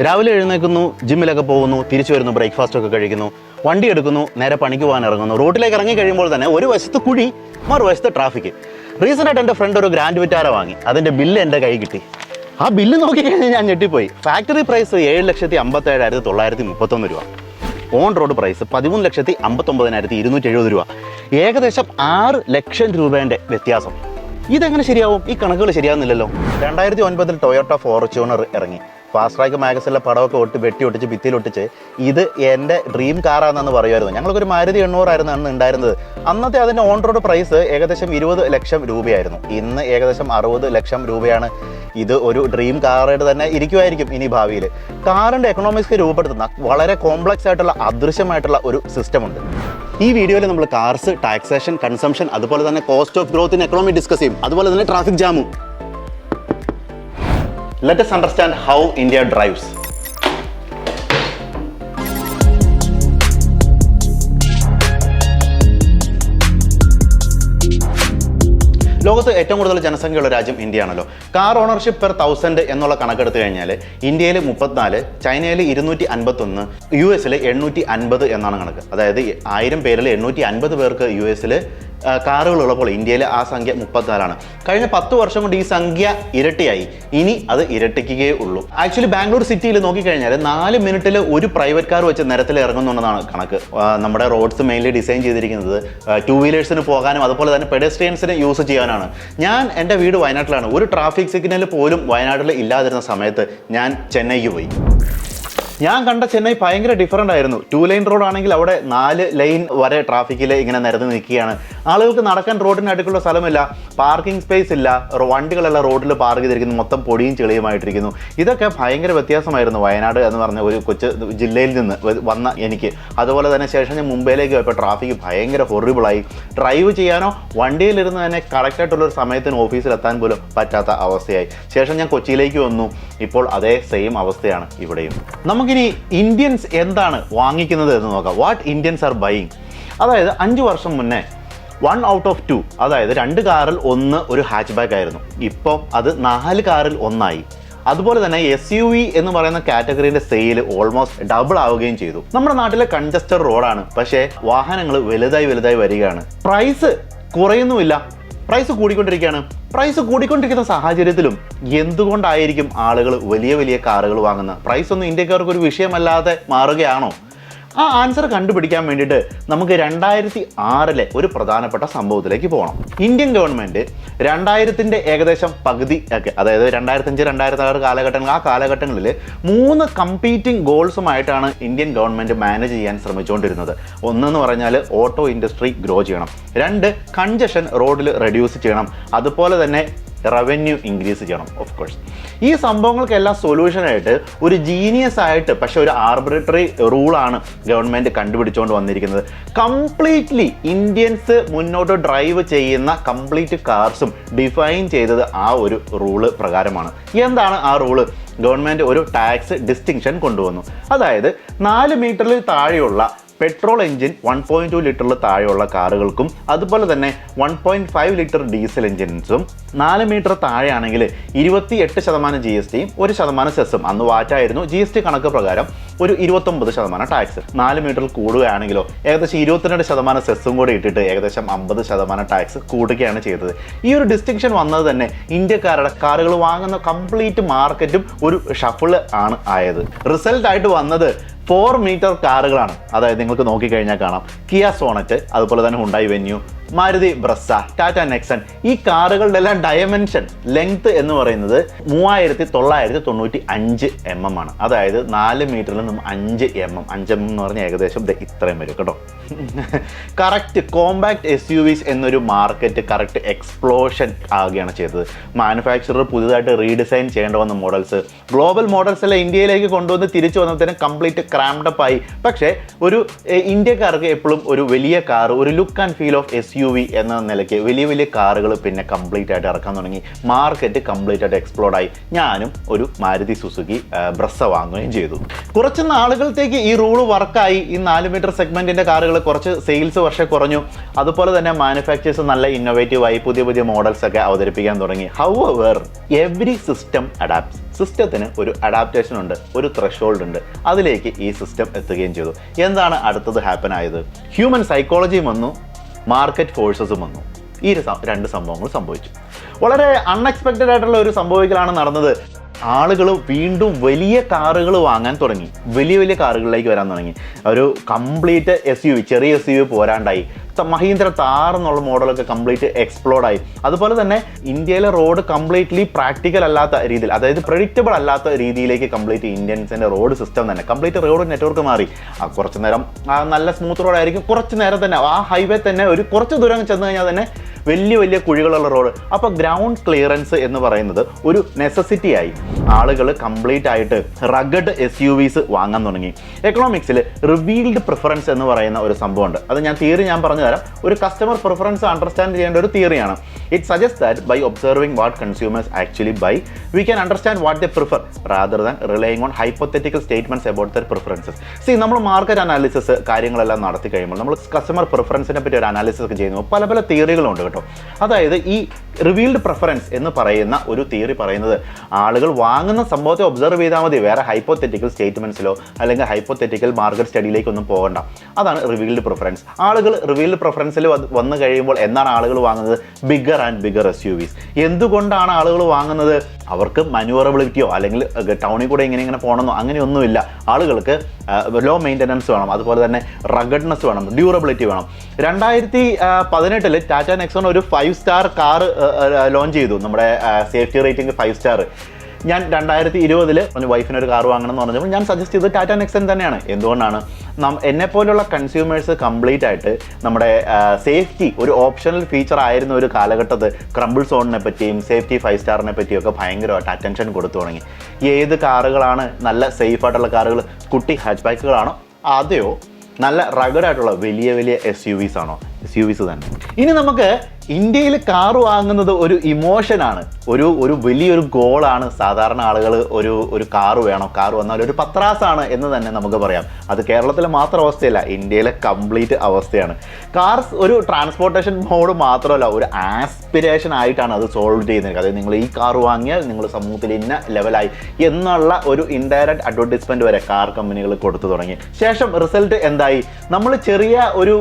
രാവിലെ എഴുന്നേൽക്കുന്നു, ജിമ്മിലൊക്കെ പോകുന്നു, തിരിച്ചു വരുന്നു, ബ്രേക്ക്ഫാസ്റ്റ് ഒക്കെ കഴിക്കുന്നു, വണ്ടി എടുക്കുന്നു, നേരെ പണിക്ക് പോകാൻ ഇറങ്ങുന്നു. റോഡിലേക്ക് ഇറങ്ങി കഴിയുമ്പോൾ തന്നെ ഒരു വശത്ത് കുഴി, മറുവശത്ത് ട്രാഫിക്. റീസെൻ്റായിട്ട് എൻ്റെ ഫ്രണ്ട് ഒരു ഗ്രാൻഡ് വിറ്റാര വാങ്ങി. അതിൻ്റെ ബില്ല് എൻ്റെ കൈ കിട്ടി. ആ ബില്ല് നോക്കിക്കഴിഞ്ഞാൽ ഞാൻ ഞെട്ടിപ്പോയി. ഫാക്ടറി പ്രൈസ് 7,57,931 രൂപ. ഓൺ റോഡ് പ്രൈസ് 13,59,270 രൂപ. ഏകദേശം 6 ലക്ഷം രൂപേൻ്റെ വ്യത്യാസം. ഇതെങ്ങനെ ശരിയാവും? ഈ കണക്കുകൾ ശരിയാവുന്നില്ലല്ലോ. 2009 ടൊയോട്ട ഫോർച്യൂണർ ഇറങ്ങി. ഫാസ്റ്റ് ട്രാക്ക് മാഗസിനിലെ പടമൊക്കെ വെട്ടി ഭിത്തിയിലൊട്ടിച്ച് ഇത് എൻ്റെ ഡ്രീം കാറാണെന്ന് പറയുമായിരുന്നു. ഞങ്ങൾക്കൊരു മാരുതി 800 ആയിരുന്നു അന്ന് ഉണ്ടായിരുന്നത്. അന്നത്തെ അതിൻ്റെ ഓൺ റോഡ് പ്രൈസ് ഏകദേശം 20 ലക്ഷം രൂപയായിരുന്നു. ഇന്ന് ഏകദേശം 60 ലക്ഷം രൂപയാണ്. ഇത് ഒരു ഡ്രീം കാറായിട്ട് തന്നെ ഇരിക്കുമായിരിക്കും ഇനി ഭാവിയിൽ. കാറിൻ്റെ എക്കണോമിക്സ് രൂപപ്പെടുത്തുന്ന വളരെ കോംപ്ലക്സ് ആയിട്ടുള്ള അദൃശ്യമായിട്ടുള്ള ഒരു സിസ്റ്റമുണ്ട്. ഈ വീഡിയോയിൽ നമ്മൾ കാർസ്, ടാക്സേഷൻ, കൺസംഷൻ, അതുപോലെ തന്നെ cost of growth in economy discuss ചെയ്യും. അതുപോലെ തന്നെ traffic jamun. Let us understand how India drives. ലോകത്ത് ഏറ്റവും കൂടുതൽ ജനസംഖ്യയുള്ള രാജ്യം ഇന്ത്യയാണല്ലോ. കാർ ഓണർഷിപ്പ് പെർ 1000 എന്നുള്ള കണക്കെടുത്ത് കഴിഞ്ഞാൽ ഇന്ത്യയിൽ 34, ചൈനയിൽ 251, US 850 എന്നാണ് കണക്ക്. അതായത് 1000 പേരിൽ 850 പേർക്ക് US കാറുകൾ ഉള്ളപ്പോൾ ഇന്ത്യയിൽ ആ സംഖ്യ 34ആണ്. കഴിഞ്ഞ 10 വർഷം കൊണ്ട് ഈ സംഖ്യ ഇരട്ടിയായി. ഇനി അത് ഇരട്ടിക്കുകയേ ഉള്ളൂ. ആക്ച്വലി ബാംഗ്ലൂർ സിറ്റിയിൽ നോക്കിക്കഴിഞ്ഞാൽ 4 മിനിറ്റിൽ ഒരു പ്രൈവറ്റ് കാർ വെച്ച് നിരത്തിൽ ഇറങ്ങുന്നുണ്ടെന്നാണ് കണക്ക്. നമ്മുടെ റോഡ്സ് മെയിൻലി ഡിസൈൻ ചെയ്തിരിക്കുന്നത് 2 വീലേഴ്സിന് പോകാനും അതുപോലെ തന്നെ പെഡസ്ട്രിയൻസിന് യൂസ് ചെയ്യാനാണ്. ഞാൻ എൻ്റെ വീട് വയനാട്ടിലാണ്. ഒരു ട്രാഫിക് സിഗ്നൽ പോലും വയനാട്ടിൽ ഇല്ലാതിരുന്ന സമയത്ത് ഞാൻ ചെന്നൈക്ക് പോയി. ഞാൻ കണ്ട ചെന്നൈ ഭയങ്കര ഡിഫറൻ്റ് ആയിരുന്നു. 2 ലൈൻ റോഡ് ആണെങ്കിൽ അവിടെ 4 ലൈൻ വരെ ട്രാഫിക്കിൽ ഇങ്ങനെ നിരന്ന് നിൽക്കുകയാണ്. ആളുകൾക്ക് നടക്കാൻ റോഡിന് അടുക്കുള്ള സ്ഥലമില്ല, പാർക്കിംഗ് സ്പേസ് ഇല്ല, വണ്ടികളെല്ലാം റോഡിൽ പാർക്ക് ചെയ്തിരിക്കുന്നു, മൊത്തം പൊടിയും ചെളിയുമായിട്ടിരിക്കുന്നു. ഇതൊക്കെ ഭയങ്കര വ്യത്യാസമായിരുന്നു വയനാട് എന്ന് പറഞ്ഞ ഒരു കൊച്ചു ജില്ലയിൽ നിന്ന് വന്ന എനിക്ക്. അതുപോലെ തന്നെ ശേഷം ഞാൻ മുംബൈയിലേക്ക് പോയപ്പോൾ ട്രാഫിക് ഭയങ്കര ഹൊറിബിളായി. ഡ്രൈവ് ചെയ്യാനോ വണ്ടിയിലിരുന്ന് തന്നെ കറക്റ്റായിട്ടുള്ളൊരു സമയത്തിന് ഓഫീസിലെത്താൻ പോലും പറ്റാത്ത അവസ്ഥയായി. ശേഷം ഞാൻ കൊച്ചിയിലേക്ക് വന്നു. ഇപ്പോൾ അതേ സെയിം അവസ്ഥയാണ് ഇവിടെയും. നമുക്കിനി ഇന്ത്യൻസ് എന്താണ് വാങ്ങിക്കുന്നത് എന്ന് നോക്കാം. What Indians are buying. അതായത് 5 വർഷം മുന്നേ 1 out of 2, അതായത് 2 കാറിൽ 1 ഒരു ഹാച്ച് ബാക്ക് ആയിരുന്നു. ഇപ്പം അത് 4 കാറിൽ 1 അതുപോലെ തന്നെ SUV എന്ന് പറയുന്ന കാറ്റഗറിയുടെ സെയിൽ ഓൾമോസ്റ്റ് ഡബിൾ ആവുകയും ചെയ്തു. നമ്മുടെ നാട്ടിലെ കൺജസ്റ്റഡ് റോഡാണ്, പക്ഷേ വാഹനങ്ങൾ വലുതായി വരികയാണ്. പ്രൈസ് കുറയുന്നുമില്ല, പ്രൈസ് കൂടിക്കൊണ്ടിരിക്കുകയാണ്. പ്രൈസ് കൂടിക്കൊണ്ടിരിക്കുന്ന സാഹചര്യത്തിലും എന്തുകൊണ്ടായിരിക്കും ആളുകൾ വലിയ കാറുകൾ വാങ്ങുന്നത്? പ്രൈസ് ഒന്നും ഇന്ത്യക്കാർക്ക് ഒരു വിഷയമല്ലാതെ മാറുകയാണോ? ആ ആൻസർ കണ്ടുപിടിക്കാൻ വേണ്ടിയിട്ട് നമുക്ക് 2006 ഒരു പ്രധാനപ്പെട്ട സംഭവത്തിലേക്ക് പോകണം. ഇന്ത്യൻ ഗവൺമെൻറ് 2000-ൻ്റെ ഏകദേശം പകുതി ഒക്കെ, അതായത് 2005-2006 കാലഘട്ടങ്ങൾ, ആ കാലഘട്ടങ്ങളിൽ 3 കമ്പീറ്റിംഗ് ഗോൾസുമായിട്ടാണ് ഇന്ത്യൻ ഗവൺമെൻറ് മാനേജ് ചെയ്യാൻ ശ്രമിച്ചുകൊണ്ടിരുന്നത്. ഒന്നെന്ന് പറഞ്ഞാൽ ഓട്ടോ ഇൻഡസ്ട്രി ഗ്രോ ചെയ്യണം, 2 കൺജഷൻ റോഡിൽ റെഡ്യൂസ് ചെയ്യണം, അതുപോലെ തന്നെ റവന്യൂ ഇൻക്രീസ് ചെയ്യണം. ഓഫ് കോഴ്സ് ഈ സംഭവങ്ങൾക്കെല്ലാം സൊല്യൂഷനായിട്ട് ഒരു ജീനിയസ് ആയിട്ട്, പക്ഷെ ഒരു ആർബിട്രറി റൂളാണ് ഗവൺമെൻറ് കണ്ടുപിടിച്ചുകൊണ്ട് വന്നിരിക്കുന്നത്. കംപ്ലീറ്റ്ലി ഇന്ത്യൻസ് മുന്നോട്ട് ഡ്രൈവ് ചെയ്യുന്ന കംപ്ലീറ്റ് കാർസും ഡിഫൈൻ ചെയ്തത് ആ ഒരു റൂള് പ്രകാരമാണ്. എന്താണ് ആ റൂള്? ഗവൺമെൻറ് ഒരു ടാക്സ് ഡിസ്റ്റിങ്ഷൻ കൊണ്ടുവന്നു. അതായത് 4 മീറ്ററിൽ താഴെയുള്ള പെട്രോൾ എഞ്ചിൻ 1.2 ലിറ്ററിൽ താഴെയുള്ള കാറുകൾക്കും അതുപോലെ തന്നെ 1.5 ലിറ്റർ ഡീസൽ എഞ്ചിൻസും 4 മീറ്റർ താഴെയാണെങ്കിൽ 28% GSTയും 1% സെസ്സും, അന്ന് വാറ്റായിരുന്നു, GST കണക്ക് പ്രകാരം ഒരു 29% ടാക്സ്. 4 മീറ്ററിൽ കൂടുകയാണെങ്കിലോ ഏകദേശം 22% സെസ്സും കൂടി ഇട്ടിട്ട് ഏകദേശം 50% ടാക്സ് കൂടുകയാണ് ചെയ്തത്. ഈ ഒരു ഡിസ്റ്റിങ്ഷൻ വന്നത് തന്നെ ഇന്ത്യക്കാരുടെ കാറുകൾ വാങ്ങുന്ന കംപ്ലീറ്റ് മാർക്കറ്റും ഒരു ഷഫിൾ ആണ് ആയത്. റിസൾട്ടായിട്ട് വന്നത് 4 മീറ്റർ കാറുകളാണ്. അതായത് നിങ്ങൾക്ക് നോക്കിക്കഴിഞ്ഞാൽ കാണാം കിയ സോണറ്റ്, അതുപോലെ തന്നെ Hyundai venue, Maruti Brezza, Tata Nexon. ഈ കാറുകളുടെ എല്ലാം ഡയമെൻഷൻ ലെങ്ത് എന്ന് പറയുന്നത് 3995 mm ആണ്. അതായത് 4 മീറ്ററിൽ നിന്നും 5 mm എന്ന് പറഞ്ഞാൽ ഏകദേശം ഇത്രയും വരും കേട്ടോ. കറക്റ്റ് കോമ്പാക്ട് SUVs എന്നൊരു മാർക്കറ്റ് കറക്റ്റ് എക്സ്പ്ലോഷൻ ആവുകയാണ് ചെയ്തത്. മാനുഫാക്ചറർ പുതുതായിട്ട് റീഡിസൈൻ ചെയ്യേണ്ട വന്ന മോഡൽസ്, ഗ്ലോബൽ മോഡൽസ് എല്ലാം ഇന്ത്യയിലേക്ക് കൊണ്ടുവന്ന് തിരിച്ചു വന്നതിന് കംപ്ലീറ്റ് ക്രാംഡപ്പ് ആയി. പക്ഷേ ഒരു ഇന്ത്യക്കാർക്ക് എപ്പോഴും ഒരു വലിയ കാർ, ഒരു look and feel of SUV SUV എന്ന നിലയ്ക്ക് വലിയ വലിയ കാറുകൾ പിന്നെ കംപ്ലീറ്റ് ആയിട്ട് ഇറക്കാൻ തുടങ്ങി. മാർക്കറ്റ് കംപ്ലീറ്റ് ആയിട്ട് എക്സ്പ്ലോർഡായി. ഞാനും ഒരു മാരുതി സുസുക്കി ബ്രസ്സ വാങ്ങുകയും ചെയ്തു. കുറച്ച് നാളുകളത്തേക്ക് ഈ റൂള് വർക്കായി. ഈ 4 മീറ്റർ സെഗ്മെന്റിന്റെ കാറുകൾ കുറച്ച് സെയിൽസ് പക്ഷേ കുറഞ്ഞു. അതുപോലെ തന്നെ മാനുഫാക്ചേഴ്സ് നല്ല ഇന്നോവേറ്റീവായി പുതിയ പുതിയ മോഡൽസ് ഒക്കെ അവതരിപ്പിക്കാൻ തുടങ്ങി. However every system adapts. സിസ്റ്റത്തിന് ഒരു അഡാപ്റ്റേഷൻ ഉണ്ട്, ഒരു ത്രെഷോൾഡ് ഉണ്ട്. അതിലേക്ക് ഈ സിസ്റ്റം എത്തുകയും ചെയ്തു. എന്താണ് അടുത്തത് ഹാപ്പൻ ആയത്? ഹ്യൂമൻ സൈക്കോളജിയും വന്നു, മാർക്കറ്റ് ഫോഴ്സസും വന്നു. ഈ രണ്ട് സംഭവങ്ങൾ സംഭവിച്ചു. വളരെ അൺഎക്സ്പെക്റ്റഡ് ആയിട്ടുള്ള ഒരു സംഭവിക്കലാണ് നടന്നത്. ആളുകൾ വീണ്ടും വലിയ കാറുകൾ വാങ്ങാൻ തുടങ്ങി, വലിയ വലിയ കാറുകളിലേക്ക് വരാൻ തുടങ്ങി. ഒരു കംപ്ലീറ്റ് SUV, ചെറിയ SUV പോരാണ്ടായി. മഹീന്ദ്ര താർ എന്നുള്ള മോഡലൊക്കെ കംപ്ലീറ്റ് എക്സ്പ്ലോർഡായി. അതുപോലെ തന്നെ ഇന്ത്യയിലെ റോഡ് കംപ്ലീറ്റ്ലി പ്രാക്ടിക്കൽ അല്ലാത്ത രീതിയിൽ, അതായത് പ്രെഡിക്റ്റബിൾ അല്ലാത്ത രീതിയിലേക്ക് കംപ്ലീറ്റ് ഇന്ത്യൻസിൻ്റെ റോഡ് സിസ്റ്റം തന്നെ കംപ്ലീറ്റ് റോഡ് നെറ്റ്വർക്ക് മാറി. കുറച്ച് നേരം നല്ല സ്മൂത്ത് റോഡായിരിക്കും, കുറച്ച് നേരം തന്നെ ആ ഹൈവേ തന്നെ ഒരു കുറച്ച് ദൂരം ചെന്ന് കഴിഞ്ഞാൽ തന്നെ വലിയ വലിയ കുഴികളുള്ള റോഡ്. അപ്പോൾ ഗ്രൗണ്ട് ക്ലിയറൻസ് എന്ന് പറയുന്നത് ഒരു നെസസിറ്റി ആയി. ആളുകൾ കംപ്ലീറ്റ് ആയിട്ട് റഗഡ് SUVs വാങ്ങാൻ തുടങ്ങി. എക്കണോമിക്സിൽ റിവീൽഡ് പ്രിഫറൻസ് എന്ന് പറയുന്ന ഒരു സംഭവമുണ്ട്. അത് തിയറി ഞാൻ പറഞ്ഞു തരാം. ഒരു കസ്റ്റമർ പ്രിഫറൻസ് അണ്ടർസ്റ്റാൻഡ് ചെയ്യേണ്ട ഒരു തിയറിയാണ്. It suggest that by observing what consumers actually buy we can understand what they prefer rather than relying on hypothetical statements about their preferences. നമ്മൾ മാർക്കറ്റ് അനാലിസിസ് കാര്യങ്ങളെല്ലാം നടത്തി കഴിയുമ്പോൾ നമ്മൾ കസ്റ്റമർ പ്രിഫറൻസിനെ പറ്റി ഒരു അനാലിസിസ് ഒക്കെ ചെയ്യുമ്പോൾ പല പല തിയറികളുണ്ട് കേട്ടോ. അതായത് ഈ റിവീൽഡ് പ്രിഫറൻസ് എന്ന് പറയുന്ന ഒരു തിയറി പറയുന്നത് ആളുകൾ വാങ്ങുന്ന സംഭവത്തെ ഒബ്സർവ് ചെയ്താൽ മതി, വേറെ ഹൈപ്പോത്തറ്റിക്കൽ സ്റ്റേറ്റ്മെന്റ്സിലോ അല്ലെങ്കിൽ ഹൈപ്പോത്തറ്റിക്കൽ മാർക്കറ്റ് സ്റ്റഡിയിലേക്കൊന്നും പോകണ്ട. അതാണ് റിവീൽഡ് പ്രിഫറൻസ്. ആളുകൾ റിവീൽഡ് പ്രിഫറൻസിൽ വന്നു കഴിയുമ്പോൾ എന്താണ് ആളുകൾ വാങ്ങുന്നത്? Bigger and bigger SUVs. എന്തുകൊണ്ടാണ് ആളുകൾ വാങ്ങുന്നത്? അവർക്ക് മാനുവറബിലിറ്റിയോ അല്ലെങ്കിൽ ടൗണിൽ കൂടെ ഇങ്ങനെ പോകണമെന്നോ അങ്ങനെയൊന്നുമില്ല. ആളുകൾക്ക് ലോ മെയിൻ്റനൻസ് വേണം, അതുപോലെ തന്നെ റഗഡ്നെസ് വേണം, ഡ്യൂറബിലിറ്റി വേണം. 2018 ടാറ്റ നെക്സോൺ ഒരു 5 സ്റ്റാർ കാർ ലോഞ്ച് ചെയ്തു. നമ്മുടെ സേഫ്റ്റി റേറ്റിംഗ് 5 സ്റ്റാർ. ഞാൻ 2020 വൈഫിന് ഒരു കാർ വാങ്ങണം എന്ന് പറഞ്ഞപ്പോൾ ഞാൻ സജസ്റ്റ് ചെയ്തത് ടാറ്റ നെക്സൺ തന്നെയാണ്. എന്തുകൊണ്ടാണ്? എന്നെപ്പോലുള്ള കൺസ്യൂമേഴ്സ് കംപ്ലീറ്റ് ആയിട്ട് നമ്മുടെ സേഫ്റ്റി ഒരു ഓപ്ഷണൽ ഫീച്ചർ ആയിരുന്ന ഒരു കാലഘട്ടത്ത് ക്രംബിൾ സോണിനെ പറ്റിയും സേഫ്റ്റി 5 സ്റ്റാറിനെ പറ്റിയൊക്കെ ഭയങ്കരമായിട്ട് അറ്റൻഷൻ കൊടുത്തു തുടങ്ങി. ഏത് കാറുകളാണ് നല്ല സേഫ് ആയിട്ടുള്ള കാറുകൾ? കുട്ടി ഹാച്ച് ബാക്കുകളാണോ അതെയോ നല്ല റഗഡായിട്ടുള്ള വലിയ വലിയ SUVs ആണോ? SUVs തന്നെ. ഇനി നമുക്ക് ഇന്ത്യയിൽ കാർ വാങ്ങുന്നത് ഒരു ഇമോഷനാണ്, ഒരു വലിയൊരു ഗോളാണ്. സാധാരണ ആളുകൾ ഒരു കാർ വേണം, കാർ വന്നാൽ ഒരു പത്രാസാണ് എന്ന് തന്നെ നമുക്ക് പറയാം. അത് കേരളത്തിലെ മാത്രം അവസ്ഥയല്ല, ഇന്ത്യയിലെ കംപ്ലീറ്റ് അവസ്ഥയാണ്. കാർസ് ഒരു ട്രാൻസ്പോർട്ടേഷൻ മോഡ് മാത്രമല്ല, ഒരു ആസ്പിരേഷൻ ആയിട്ടാണ് അത് സോൾവ് ചെയ്യുന്നത്. അതായത് നിങ്ങൾ ഈ കാർ വാങ്ങിയാൽ നിങ്ങൾ സമൂഹത്തിൽ ഇന്ന ലെവലായി എന്നുള്ള ഒരു ഇൻഡയറക്റ്റ് അഡ്വർടൈസ്മെൻറ്റ് വരെ കാർ കമ്പനികൾ കൊടുത്തു തുടങ്ങി. ശേഷം റിസൾട്ട് എന്തായി? നമ്മൾ ചെറിയ ഒരു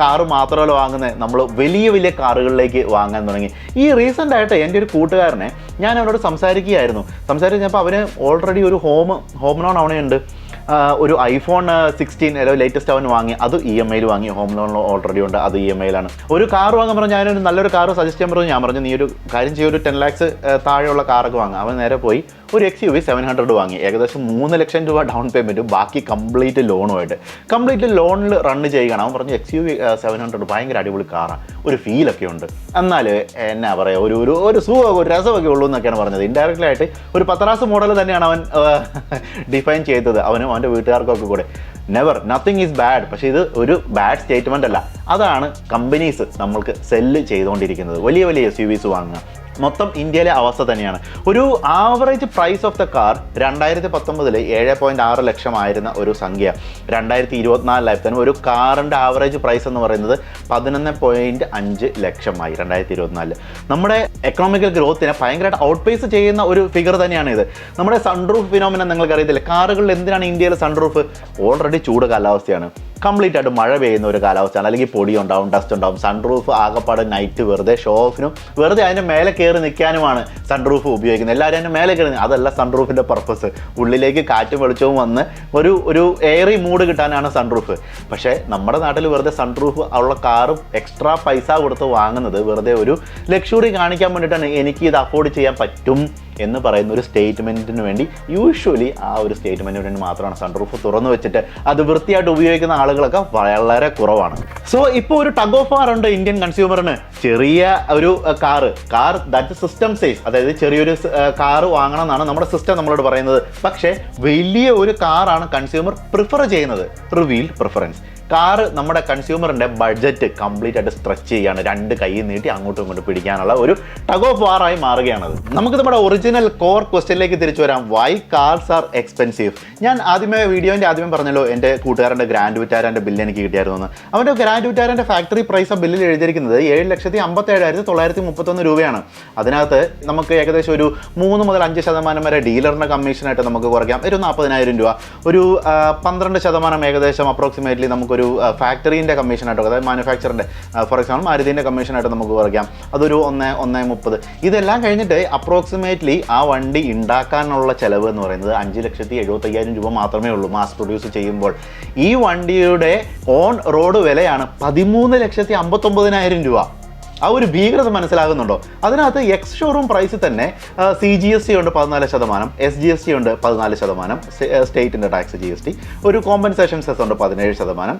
കാർ മാത്രമല്ല വാങ്ങുന്നത്, നമ്മൾ വലിയ വലിയ കാറുകളിലേക്ക് വാങ്ങാൻ തുടങ്ങി. ഈ റീസെൻ്റ് ആയിട്ട് എൻ്റെ ഒരു കൂട്ടുകാരനെ ഞാൻ അവനോട് സംസാരിച്ചപ്പോൾ അവന് ഓൾറെഡി ഒരു ഹോം ലോൺ അവനുണ്ട്. ഒരു iPhone 16 ലേറ്റസ്റ്റ് അവൻ വാങ്ങി, അത് EMI വാങ്ങി. ഹോം ലോൺ ഓൾറെഡി ഉണ്ട്, അത് EMI ഒരു കാർ വാങ്ങാൻ പറഞ്ഞു. ഞാനൊരു നല്ലൊരു കാർ സജസ്റ്റ് ചെയ്യാൻ പറഞ്ഞു. ഞാൻ പറഞ്ഞു നീ ഒരു കാര്യം ചെയ്യും, ഒരു 10 lakhs താഴെയുള്ള കാറൊക്കെ വാങ്ങുക. അവൻ നേരെ പോയി ഒരു XUV 700 വാങ്ങി. ഏകദേശം 3 ലക്ഷം രൂപ ഡൗൺ പേയ്മെൻറ്റും ബാക്കി കംപ്ലീറ്റ് ലോണുമായിട്ട് ലോണിൽ റണ്ണ് ചെയ്യുകയാണ്. അവൻ പറഞ്ഞു XUV 700 ഭയങ്കര അടിപൊളി കാറാണ്, ഒരു ഫീലൊക്കെ ഉണ്ട്, എന്നാൽ എന്നാ പറയുക ഒരു സുഖമൊക്കെ ഒരു രസമൊക്കെ ഉള്ളൂ എന്നൊക്കെയാണ് പറഞ്ഞത്. ഇൻഡയറക്റ്റ്ലി ആയിട്ട് ഒരു പത്രാസ് മോഡൽ തന്നെയാണ് അവൻ ഡിഫൈൻ ചെയ്തത് അവനും അവൻ്റെ വീട്ടുകാർക്കൊക്കെ കൂടെ. Nothing is bad. പക്ഷേ ഇത് ഒരു ബാഡ് സ്റ്റേറ്റ്മെൻ്റ് അല്ല. അതാണ് കമ്പനീസ് നമ്മൾക്ക് സെല്ല് ചെയ്തുകൊണ്ടിരിക്കുന്നത്. വലിയ വലിയ SUVs വാങ്ങുക. മൊത്തം ഇന്ത്യയിലെ അവസ്ഥ തന്നെയാണ്. ഒരു average price of the car 2019 7.6 lakh ആയിരുന്ന ഒരു സംഖ്യ 2024 ഒരു കാറിൻ്റെ ആവറേജ് പ്രൈസ് എന്ന് പറയുന്നത് 11.5 ലക്ഷമായി 2024. നമ്മുടെ എക്കണോമിക്കൽ ഗ്രോത്തിനെ ഭയങ്കരമായിട്ട് ഔട്ട്പേസ് ചെയ്യുന്ന ഒരു ഫിഗർ തന്നെയാണ് ഇത്. നമ്മുടെ സൺറൂഫ് ഫിനോമിന നിങ്ങൾക്ക് അറിയത്തില്ല. കാറുകളിൽ എന്തിനാണ് ഇന്ത്യയിൽ സൺറൂഫ്? ഓൾറെഡി ചൂട് കാലാവസ്ഥയാണ്, കംപ്ലീറ്റ് ആയിട്ട് മഴ പെയ്യുന്ന ഒരു കാലാവസ്ഥയാണ്, അല്ലെങ്കിൽ പൊടി ഉണ്ടാവും, ഡസ്റ്റ് ഉണ്ടാവും. സൺറൂഫ് ആകപ്പാട് നൈറ്റ് വെറുതെ ഷോ ഓഫിനും വെറുതെ അതിൻ്റെ മേലെ കയറി നിൽക്കാനുമാണ് സൺറൂഫ് ഉപയോഗിക്കുന്നത്. എല്ലാവരും അതിൻ്റെ മേലെ കയറി, അതല്ല സൺറൂഫിൻ്റെ പർപ്പസ്. ഉള്ളിലേക്ക് കാറ്റും വെളിച്ചവും വന്ന് ഒരു എയറി മൂഡ് കിട്ടാനാണ് സൺറൂഫ്. പക്ഷേ നമ്മുടെ നാട്ടിൽ വെറുതെ സൺറൂഫ് ഉള്ള കാറും എക്സ്ട്രാ പൈസ കൊടുത്ത് വാങ്ങുന്നത് വെറുതെ ഒരു ലക്ഷറി കാണിക്കാൻ വേണ്ടിയിട്ടാണ്. എനിക്ക് ഇത് അഫോർഡ് ചെയ്യാൻ പറ്റും എന്ന് പറയുന്ന ഒരു സ്റ്റേറ്റ്മെൻറ്റിന് വേണ്ടി, യൂഷ്വലി ആ ഒരു സ്റ്റേറ്റ്മെൻറ്റിന് വേണ്ടി മാത്രമാണ് സൺറൂഫ് തുറന്നു വെച്ചിട്ട് അത് വൃത്തിയായിട്ട് ഉപയോഗിക്കുന്ന ആളുകളൊക്കെ വളരെ കുറവാണ്. സോ ഇപ്പോൾ ഒരു ടഗ് ഓഫ് വാർ ഉണ്ട് ഇന്ത്യൻ കൺസ്യൂമറിന്. ചെറിയ ഒരു കാർ ദാറ്റ് സിസ്റ്റം സേഫ്, അതായത് ചെറിയൊരു കാർ വാങ്ങണം എന്നാണ് നമ്മുടെ സിസ്റ്റം നമ്മളോട് പറയുന്നത്. പക്ഷേ വലിയ ഒരു കാറാണ് കൺസ്യൂമർ പ്രിഫർ ചെയ്യുന്നത്. Revealed preference. കാറ് നമ്മുടെ കൺസ്യൂമറിൻ്റെ ബഡ്ജറ്റ് കംപ്ലീറ്റ് ആയിട്ട് സ്ട്രെച്ച് ചെയ്യുകയാണ്, രണ്ട് കൈ നീട്ടി അങ്ങോട്ടും ഇങ്ങോട്ടും പിടിക്കാനുള്ള ഒരു ടഗ് ഓഫ് വാറായി മാറുകയാണത്. നമുക്ക് നമ്മുടെ ഒറിജിനൽ കോർ ക്വസ്റ്റ്യനിലേക്ക് തിരിച്ചു വരാം. Why cars are expensive? ഞാൻ വീഡിയോൻ്റെ ആദ്യമേ പറഞ്ഞല്ലോ എൻ്റെ കൂട്ടുകാരൻ്റെ ഗ്രാൻഡ് വിറ്റാരൻ്റെ ബില്ല് എനിക്ക് കിട്ടിയായിരുന്നു. അവൻ്റെ ഗ്രാൻഡ് വിറ്റാരൻ്റെ ഫാക്ടറി പ്രൈസ് ആ ബില്ലിൽ എഴുതിയിരിക്കുന്നത് 7,57,931 രൂപയാണ്. അതിനകത്ത് നമുക്ക് ഏകദേശം ഒരു 3 മുതൽ 5% വരെ ഡീലറിൻ്റെ കമ്മീഷനായിട്ട് നമുക്ക് കുറയ്ക്കാം, ഒരു 40,000 രൂപ. ഒരു 12% ഏകദേശം അപ്രോക്സിമേറ്റ്ലി നമുക്കൊരു ഫാക്ടറീൻ്റെ കമ്മീഷനായിട്ട്, അതായത് മാനുഫാക്ചറിൻ്റെ, ഫോർ എക്സാമ്പിൾ മാരുതിൻ്റെ കമ്മീഷനായിട്ട് നമുക്ക് കുറയ്ക്കാം, അതൊരു 1,30,000. ഇതെല്ലാം കഴിഞ്ഞിട്ട് അപ്രോക്സിമേറ്റ്ലി ആ വണ്ടി ഉണ്ടാക്കാനുള്ള ചിലവ് എന്ന് പറയുന്നത് 5,75,000 രൂപ മാത്രമേ ഉള്ളൂ മാസ് പ്രൊഡ്യൂസ് ചെയ്യുമ്പോൾ. ഈ വണ്ടിയുടെ ഓൺ റോഡ് വിലയാണ് 13,59,000 രൂപ. ആ ഒരു ഭീകരത മനസ്സിലാകുന്നുണ്ടോ? അതിനകത്ത് എക്സ് ഷോറൂം പ്രൈസിൽ തന്നെ CGST ഉണ്ട് 14%, SGST ഉണ്ട് 14%, സ്റ്റേറ്റിൻ്റെ ടാക്സ് GST, ഒരു കോമ്പൻസേഷൻ സെസ് ഉണ്ട് 17%,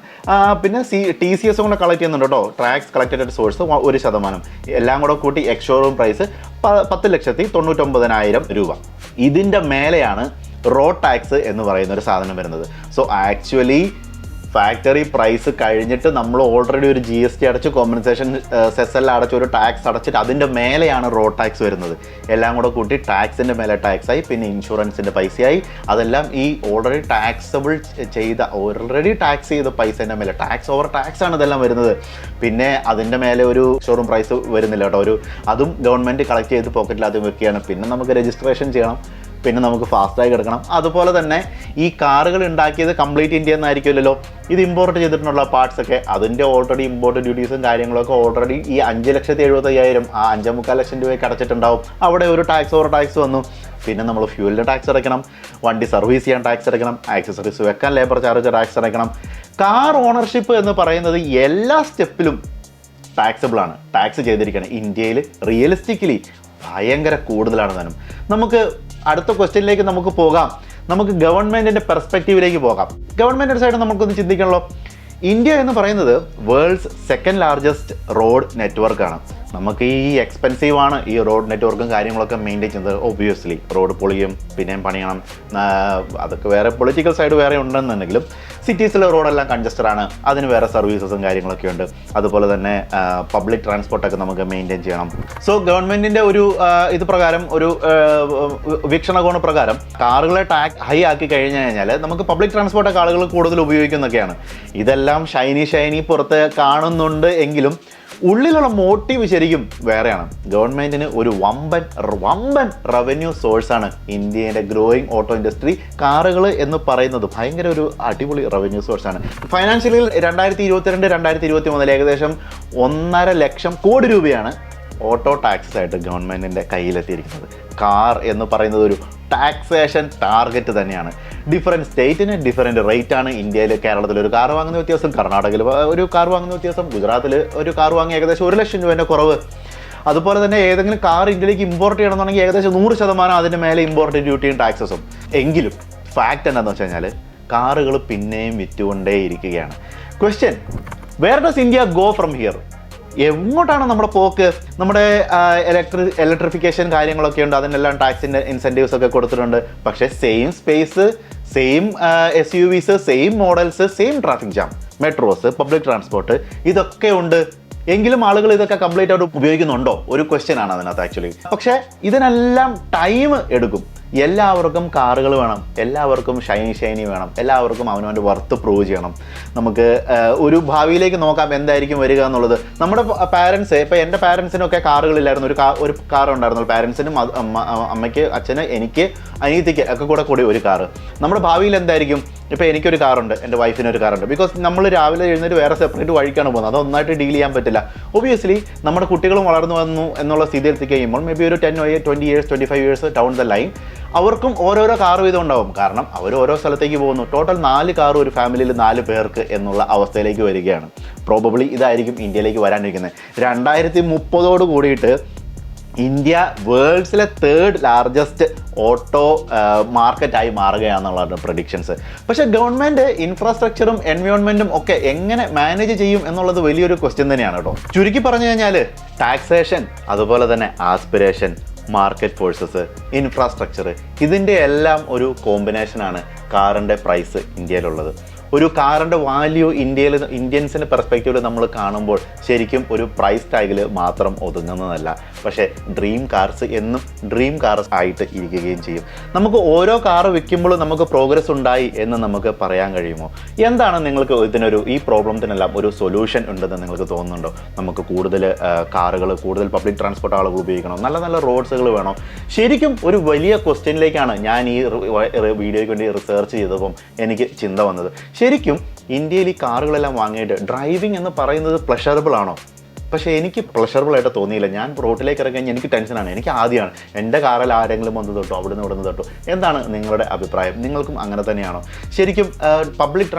പിന്നെ TCS കൊണ്ട് കളക്ട് ചെയ്യുന്നുണ്ട് കേട്ടോ, ടാക്സ് കളക്റ്റഡ് സോഴ്സ് 1%. എല്ലാം കൂടെ കൂട്ടി എക്സ് ഷോറൂം പ്രൈസ് 10,99,000 രൂപ. ഇതിൻ്റെ മേലെയാണ് റോഡ് ടാക്സ് എന്ന് പറയുന്ന ഒരു സാധനം വരുന്നത്. സോ ആക്ച്വലി ഫാക്ടറി പ്രൈസ് കഴിഞ്ഞിട്ട് നമ്മൾ ഓൾറെഡി ഒരു GST അടച്ച്, കോമ്പൻസേഷൻ സെസ് എല്ലാം അടച്ച്, ഒരു ടാക്സ് അടച്ചിട്ട് അതിൻ്റെ മേലെയാണ് റോഡ് ടാക്സ് വരുന്നത്. എല്ലാം കൂടെ കൂട്ടി ടാക്സിൻ്റെ മേലെ ടാക്സായി, പിന്നെ ഇൻഷുറൻസിൻ്റെ പൈസയായി. അതെല്ലാം ഈ ഓൾറെഡി ടാക്സബിൾ ഓൾറെഡി ടാക്സ് ചെയ്ത പൈസേൻ്റെ മേലെ ടാക്സ് ഓവർ ടാക്സ് ആണ് ഇതെല്ലാം വരുന്നത്. പിന്നെ അതിൻ്റെ മേലെ ഒരു ഷോറൂം പ്രൈസ് വരുന്നില്ല കേട്ടോ, അതും ഗവൺമെൻറ് കളക്ട് ചെയ്ത് പോക്കറ്റിൽ ആദ്യം വെക്കുകയാണ്. പിന്നെ നമുക്ക് രജിസ്ട്രേഷൻ ചെയ്യണം, പിന്നെ നമുക്ക് ഫാസ്റ്റായി കിടക്കണം. അതുപോലെ തന്നെ ഈ കാറുകൾ ഉണ്ടാക്കിയത് കംപ്ലീറ്റ് ഇന്ത്യ എന്നായിരിക്കുമല്ലോ, ഇത് ഇമ്പോർട്ട് ചെയ്തിട്ടുള്ള പാർട്സൊക്കെ അതിൻ്റെ ഓൾറെഡി ഇമ്പോർട്ട് ഡ്യൂട്ടീസും കാര്യങ്ങളൊക്കെ ഓൾറെഡി ഈ 5,75,000 ആ 5,25,000 രൂപയ്ക്ക് അടച്ചിട്ടുണ്ടാവും. അവിടെ ഒരു ടാക്സ് ഓവർ ടാക്സ് വന്നു. പിന്നെ നമ്മൾ ഫ്യൂലിൻ്റെ ടാക്സ് അടയ്ക്കണം, വണ്ടി സർവീസ് ചെയ്യാൻ ടാക്സ് അടയ്ക്കണം, ആക്സസറീസ് വെക്കാൻ ലേബർ ചാർജ് ടാക്സ് അടയ്ക്കണം. കാർ ഓണർഷിപ്പ് എന്ന് പറയുന്നത് എല്ലാ സ്റ്റെപ്പിലും ടാക്സബിൾ ആണ്, ടാക്സ് ചെയ്തിരിക്കണം. ഇന്ത്യയിൽ റിയലിസ്റ്റിക്കലി ഭയങ്കര കൂടുതലാണ് താനും. നമുക്ക് അടുത്ത ക്വസ്റ്റ്യനിലേക്ക് നമുക്ക് പോകാം. നമുക്ക് ഗവൺമെൻറ്റിൻ്റെ പെർസ്പെക്റ്റീവിലേക്ക് പോകാം. ഗവൺമെൻറ്റിൻ്റെ സൈഡ് നമുക്കൊന്ന് ചിന്തിക്കണല്ലോ. ഇന്ത്യ എന്ന് പറയുന്നത് വേൾഡ്സ് സെക്കൻഡ് ലാർജസ്റ്റ് റോഡ് നെറ്റ്വർക്കാണ്. നമുക്ക് ഈ എക്സ്പെൻസീവാണ് ഈ റോഡ് നെറ്റ്വർക്കും കാര്യങ്ങളൊക്കെ മെയിൻറ്റെയിൻ ചെയ്യുന്നത്. ഒബ്വിയസ്ലി റോഡ് പൊളിയും പിന്നെയും പണിയണം, അതൊക്കെ വേറെ പൊളിറ്റിക്കൽ സൈഡ് വേറെ ഉണ്ടെന്നുണ്ടെങ്കിലും സിറ്റീസിലെ റോഡെല്ലാം കൺജസ്റ്റഡാണ്, അതിന് വേറെ സർവീസസും കാര്യങ്ങളൊക്കെ ഉണ്ട്. അതുപോലെ തന്നെ പബ്ലിക് ട്രാൻസ്പോർട്ടൊക്കെ നമുക്ക് മെയിൻറ്റെയിൻ ചെയ്യണം. സോ ഗവൺമെൻറ്റിൻ്റെ ഒരു ഇത് പ്രകാരം, ഒരു വീക്ഷണകോണ് പ്രകാരം കാറുകളെ ടാക്സ് ഹൈ ആക്കി കഴിഞ്ഞാൽ നമുക്ക് പബ്ലിക് ട്രാൻസ്പോർട്ടൊക്കെ ആളുകൾ കൂടുതൽ ഉപയോഗിക്കുന്നൊക്കെയാണ്. ഇതെല്ലാം ഷൈനി പുറത്ത് കാണുന്നുണ്ട് എങ്കിലും ഉള്ളിലുള്ള മോട്ടീവ് ശരിക്കും വേറെയാണ്. ഗവൺമെൻറ്റിന് ഒരു വമ്പൻ റവന്യൂ സോഴ്സാണ് ഇന്ത്യയുടെ ഗ്രോയിങ് ഓട്ടോ ഇൻഡസ്ട്രി. കാറുകൾ എന്ന് പറയുന്നത് ഭയങ്കര ഒരു അടിപൊളി റവന്യൂ സോഴ്സാണ്. ഫൈനാൻഷ്യലിൽ 2022-2023 ഏകദേശം 1.5 ലക്ഷം കോടി രൂപയാണ് ഓട്ടോ ടാക്സസ് ആയിട്ട് ഗവൺമെൻറ്റിൻ്റെ കയ്യിലെത്തിയിരിക്കുന്നത്. കാർ എന്ന് പറയുന്നത് ഒരു ടാക്സേഷൻ ടാർഗറ്റ് തന്നെയാണ്. ഡിഫറെൻറ്റ് സ്റ്റേറ്റിന് ഡിഫറെൻറ്റ് റേറ്റ് ആണ്. ഇന്ത്യയിൽ, കേരളത്തിൽ ഒരു കാർ വാങ്ങുന്ന വ്യത്യാസം, കർണാടകയിൽ ഒരു കാർ വാങ്ങുന്ന വ്യത്യാസം, ഗുജറാത്തിൽ ഒരു കാർ വാങ്ങി ഏകദേശം 1 ലക്ഷം രൂപേൻ്റെ കുറവ്. അതുപോലെ തന്നെ ഏതെങ്കിലും കാർ ഇന്ത്യയിലേക്ക് ഇമ്പോർട്ട് ചെയ്യണമെന്നുണ്ടെങ്കിൽ ഏകദേശം 100% അതിൻ്റെ മേലെ ഇമ്പോർട്ട് ഡ്യൂട്ടിയും ടാക്സസും. എങ്കിലും ഫാക്റ്റ് എന്താണെന്ന് വെച്ച് കഴിഞ്ഞാൽ കാറുകൾ പിന്നെയും വിറ്റുകൊണ്ടേയിരിക്കുകയാണ്. Question, where does India go from here? എങ്ങോട്ടാണ് നമ്മുടെ പോക്ക്? നമ്മുടെ ഇലക്ട്രിഫിക്കേഷൻ കാര്യങ്ങളൊക്കെ ഉണ്ട്, അതിനെല്ലാം ടാക്സിൻ്റെ ഇൻസെൻറ്റീവ്സ് ഒക്കെ കൊടുത്തിട്ടുണ്ട്. പക്ഷേ same space, same SUVs, same models, same traffic jam, metros, public transport, ഇതൊക്കെ ഉണ്ട്. എങ്കിലും ആളുകൾ ഇതൊക്കെ കംപ്ലീറ്റ് ആയിട്ട് ഉപയോഗിക്കുന്നുണ്ടോ? ഒരു ക്വസ്റ്റ്യൻ ആണ് അതിനകത്ത് ആക്ച്വലി. പക്ഷേ ഇതിനെല്ലാം ടൈം എടുക്കും. എല്ലാവർക്കും കാറുകൾ വേണം, എല്ലാവർക്കും ഷൈനി വേണം, എല്ലാവർക്കും അവനവൻ്റെ വർത്ത് പ്രൂവ് ചെയ്യണം. നമുക്ക് ഒരു ഭാവിയിലേക്ക് നോക്കാം എന്തായിരിക്കും വരിക എന്നുള്ളത്. നമ്മുടെ പാരൻസ്, ഇപ്പോൾ എൻ്റെ പാരൻസിനൊക്കെ കാറുകളില്ലായിരുന്നു. ഒരു കാർ ഉണ്ടായിരുന്നു പാരൻസിനും, അമ്മയ്ക്ക്, അച്ഛന്, എനിക്ക്, അനിയത്തിക്ക് ഒക്കെ കൂടി ഒരു കാറ്. നമ്മുടെ ഭാവിയിൽ എന്തായിരിക്കും? ഇപ്പോൾ എനിക്കൊരു കാറുണ്ട്, എൻ്റെ വൈഫിനൊരു കാറുണ്ട്. ബിക്കോസ് നമ്മൾ രാവിലെ എഴുന്നേറ്റ് വേറെ സെപ്പറേറ്റ് വഴിക്കാണ് പോകുന്നത്, അതൊന്നായിട്ട് ഡീൽ ചെയ്യാൻ പറ്റില്ല. ഒബ്വിയസ്ലി നമ്മുടെ കുട്ടികളും വളർന്നു വന്നു എന്നുള്ള സ്ഥിതിയിൽ എത്തിക്കഴിയുമ്പോൾ മേ ബി ഒരു 20 years 25 years down the line അവർക്കും ഓരോരോ കാർ വീതം ഉണ്ടാവും. കാരണം അവർ ഓരോ സ്ഥലത്തേക്ക് പോകുന്നു. ടോട്ടൽ 4 കാർ ഒരു ഫാമിലിയിൽ 4 പേർക്ക് എന്നുള്ള അവസ്ഥയിലേക്ക് വരികയാണ്. പ്രോബബ്ലി ഇതായിരിക്കും ഇന്ത്യയിലേക്ക് വരാനിരിക്കുന്നത്. 2030 കൂടിയിട്ട് ഇന്ത്യ വേൾഡ്സിലെ 3rd ലാർജസ്റ്റ് ഓട്ടോ മാർക്കറ്റായി മാറുകയാണെന്നുള്ളതാണ് പ്രഡിക്ഷൻസ്. പക്ഷേ ഗവൺമെൻറ് ഇൻഫ്രാസ്ട്രക്ചറും എൻവയോൺമെൻറ്റും ഒക്കെ എങ്ങനെ മാനേജ് ചെയ്യും എന്നുള്ളത് വലിയൊരു ക്വസ്റ്റ്യൻ തന്നെയാണ് കേട്ടോ. ചുരുക്കി പറഞ്ഞു കഴിഞ്ഞാൽ ടാക്സേഷൻ, അതുപോലെ തന്നെ ആസ്പിരേഷൻ, മാർക്കറ്റ് ഫോഴ്സസ്, ഇൻഫ്രാസ്ട്രക്ചർ, ഇതിൻ്റെ എല്ലാം ഒരു കോമ്പിനേഷനാണ് കാറിൻ്റെ പ്രൈസ് ഇന്ത്യയിലുള്ളത്. ഒരു കാറിൻ്റെ വാല്യൂ ഇന്ത്യൻസിൻ്റെ പെർസ്പെക്റ്റീവിൽ നമ്മൾ കാണുമ്പോൾ ശരിക്കും ഒരു പ്രൈസ് ടാഗിൽ മാത്രം ഒതുങ്ങുന്നതല്ല. പക്ഷേ ഡ്രീം കാർസ് എന്നും ഡ്രീം കാർസ് ആയിട്ട് ഇരിക്കുകയും ചെയ്യും. നമുക്ക് ഓരോ കാറ് വിൽക്കുമ്പോഴും നമുക്ക് പ്രോഗ്രസ് ഉണ്ടായി എന്ന് നമുക്ക് പറയാൻ കഴിയുമോ? എന്താണ് നിങ്ങൾക്ക് ഈ പ്രോബ്ലത്തിനെല്ലാം ഒരു സൊല്യൂഷൻ ഉണ്ടെന്ന് നിങ്ങൾക്ക് തോന്നുന്നുണ്ടോ? നമുക്ക് കൂടുതൽ കാറുകൾ, കൂടുതൽ പബ്ലിക് ട്രാൻസ്പോർട്ട് ആളുകൾ ഉപയോഗിക്കണം, നല്ല നല്ല റോഡ്സുകൾ വേണം. ശരിക്കും ഒരു വലിയ ക്വസ്റ്റ്യനിലേക്കാണ് ഞാൻ ഈ വീഡിയോയ്ക്ക് വേണ്ടി റിസർച്ച് ചെയ്തപ്പം എനിക്ക് ചിന്ത വന്നത്. ശരിക്കും ഇന്ത്യയിൽ ഈ കാറുകളെല്ലാം വാങ്ങിയിട്ട് ഡ്രൈവിംഗ് എന്ന് പറയുന്നത് പ്ലഷറബിൾ ആണോ? പക്ഷേ എനിക്ക് പ്ലഷറബിളായിട്ട് തോന്നിയില്ല. ഞാൻ റോട്ടിലേക്ക് ഇറങ്ങി കഴിഞ്ഞാൽ എനിക്ക് ടെൻഷനാണ്. എനിക്ക് ആദ്യമാണ് എൻ്റെ കാറിൽ ആരെങ്കിലും വന്ന് തൊട്ടോ അവിടുന്ന് ഇവിടുന്ന് തൊട്ടോ. എന്താണ് നിങ്ങളുടെ അഭിപ്രായം? നിങ്ങൾക്കും അങ്ങനെ തന്നെയാണോ? ശരിക്കും പബ്ലിക്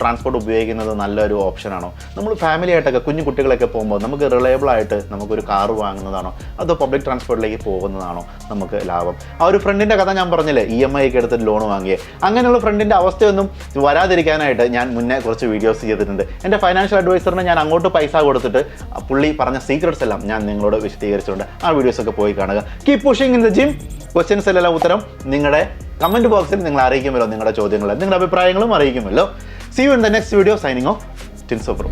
ട്രാൻസ്പോർട്ട് ഉപയോഗിക്കുന്നത് നല്ലൊരു ഓപ്ഷനാണോ? നമ്മൾ ഫാമിലി ആയിട്ടൊക്കെ കുഞ്ഞു കുട്ടികളൊക്കെ പോകുമ്പോൾ നമുക്ക് റിലയബിളായിട്ട് നമുക്കൊരു കാറ് വാങ്ങുന്നതാണോ അതോ പബ്ലിക് ട്രാൻസ്പോർട്ടിലേക്ക് പോകുന്നതാണോ നമുക്ക് ലാഭം? ആ ഒരു ഫ്രണ്ടിൻ്റെ കഥ ഞാൻ പറഞ്ഞില്ലേ, EMI ഒക്കെ എടുത്തിട്ട് ലോൺ വാങ്ങിയേ. അങ്ങനെയുള്ള ഫ്രണ്ടിൻ്റെ അവസ്ഥയൊന്നും വരാതിരിക്കാനായിട്ട് ഞാൻ മുന്നേ കുറച്ച് വീഡിയോസ് ചെയ്തിട്ടുണ്ട്. എൻ്റെ ഫൈനാൻഷ്യൽ അഡ്വൈസറിന് ഞാൻ അങ്ങോട്ട് പൈസ കൊടുത്തിട്ട് പുള്ളി പറഞ്ഞ സീക്രട്സ് എല്ലാം ഞാൻ നിങ്ങളോട് വിശദീകരിച്ചുകൊണ്ട് ആ വീഡിയോസൊക്കെ പോയി കാണുക. Keep pushing in the gym. Questions എല്ലാം ഉത്തരം നിങ്ങളുടെ കമൻറ്റ് ബോക്സിൽ നിങ്ങൾ അറിയിക്കുമല്ലോ. നിങ്ങളുടെ ചോദ്യങ്ങൾ, നിങ്ങളുടെ അഭിപ്രായങ്ങളും അറിയിക്കുമല്ലോ. See you in the next video. Signing off, Tinso bro.